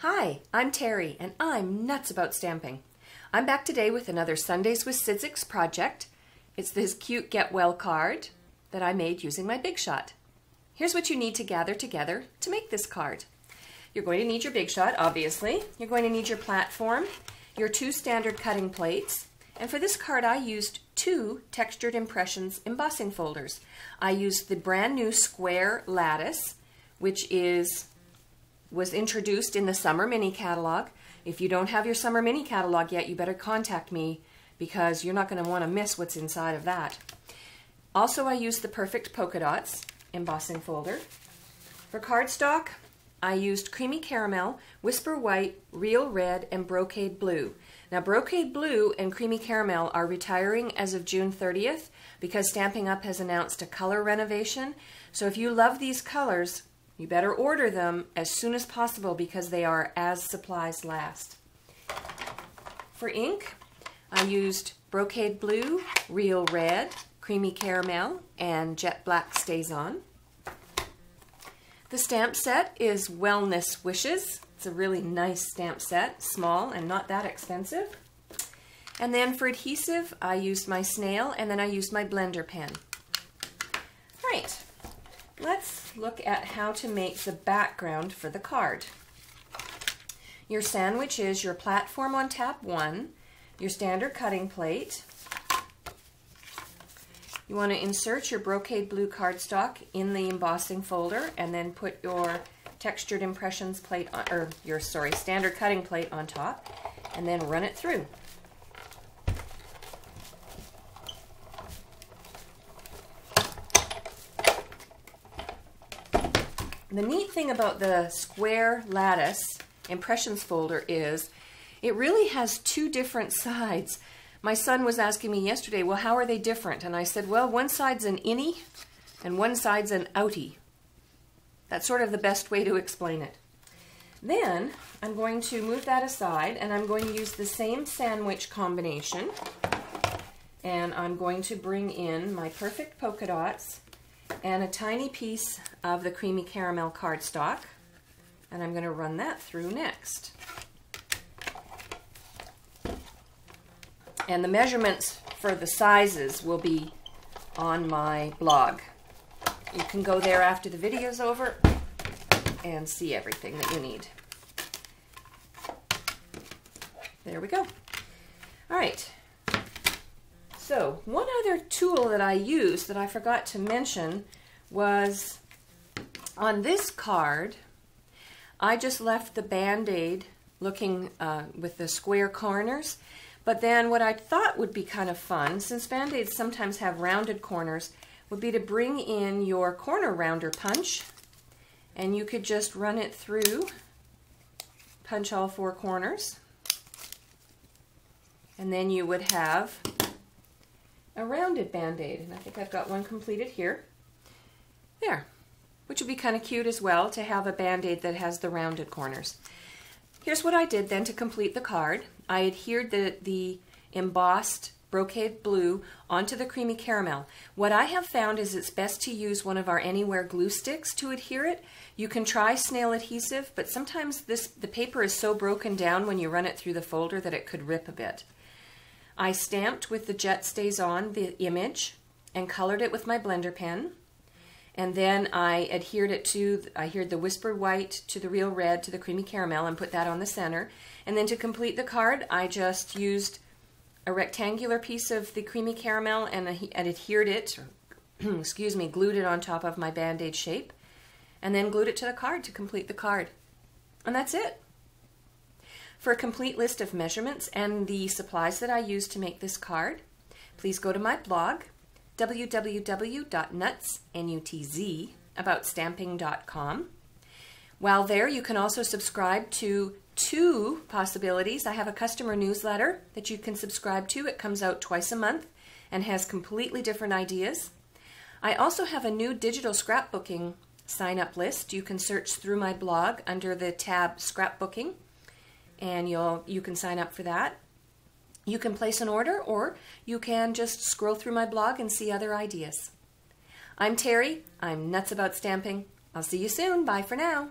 Hi, I'm Terry, and I'm nuts about stamping. I'm back today with another Sundays with Sizzix project. It's this cute Get Well card that I made using my Big Shot. Here's what you need to gather together to make this card. You're going to need your Big Shot, obviously. You're going to need your platform, your 2 standard cutting plates, and for this card I used 2 Textured Impressions embossing folders. I used the brand new square lattice, which was introduced in the Summer Mini Catalog. If you don't have your Summer Mini Catalog yet, you better contact me because you're not going to want to miss what's inside of that. Also, I used the Perfect Polka Dots embossing folder. For cardstock, I used Creamy Caramel, Whisper White, Real Red, and Brocade Blue. Now, Brocade Blue and Creamy Caramel are retiring as of June 30th because Stampin' Up! Has announced a color renovation. So if you love these colors, you better order them as soon as possible because they are as supplies last. For ink, I used Brocade Blue, Real Red, Creamy Caramel, and Jet Black Stays On. The stamp set is Wellness Wishes. It's a really nice stamp set, small and not that expensive. And then for adhesive, I used my snail and then I used my blender pen. Right. Let's look at how to make the background for the card. Your sandwich is your platform on tab 1, your standard cutting plate. You want to insert your Brocade Blue cardstock in the embossing folder and then put your Textured Impressions plate, or your standard cutting plate on top, and then run it through. The neat thing about the square lattice impressions folder is it really has 2 different sides. My son was asking me yesterday, well, how are they different? And I said, well, one side's an innie and one side's an outie. That's sort of the best way to explain it. Then I'm going to move that aside and I'm going to use the same sandwich combination, and I'm going to bring in my Perfect Polka Dots and a tiny piece of the Creamy Caramel cardstock, and I'm going to run that through next. And the measurements for the sizes will be on my blog. You can go there after the video's over and see everything that you need. There we go. All right. So one other tool that I used that I forgot to mention was on this card, I just left the Band-Aid looking with the square corners. But then what I thought would be kind of fun, since Band-Aids sometimes have rounded corners, would be to bring in your corner rounder punch, and you could just run it through, punch all 4 corners, and then you would have a rounded Band-Aid. And I think I've got one completed here. There, which would be kind of cute as well to have a Band-Aid that has the rounded corners. Here's what I did then to complete the card. I adhered the embossed Brocade Blue onto the Creamy Caramel. What I have found is it's best to use one of our Anywhere glue sticks to adhere it. You can try snail adhesive, but sometimes the paper is so broken down when you run it through the folder that it could rip a bit. I stamped with the Jet Stays On the image and colored it with my blender pen. And then I adhered the Whisper White to the Real Red to the Creamy Caramel and put that on the center. And then to complete the card, I just used a rectangular piece of the Creamy Caramel and adhered it, excuse me, glued it on top of my Band-Aid shape, and then glued it to the card to complete the card. And that's it. For a complete list of measurements and the supplies that I used to make this card, please go to my blog, www.nutzaboutstamping.com. While there, you can also subscribe to 2 possibilities. I have a customer newsletter that you can subscribe to. It comes out twice a month and has completely different ideas. I also have a new digital scrapbooking sign-up list. You can search through my blog under the tab Scrapbooking, and you can sign up for that. You can place an order, or you can just scroll through my blog and see other ideas. I'm Terry. I'm nuts about stamping. I'll see you soon. Bye for now.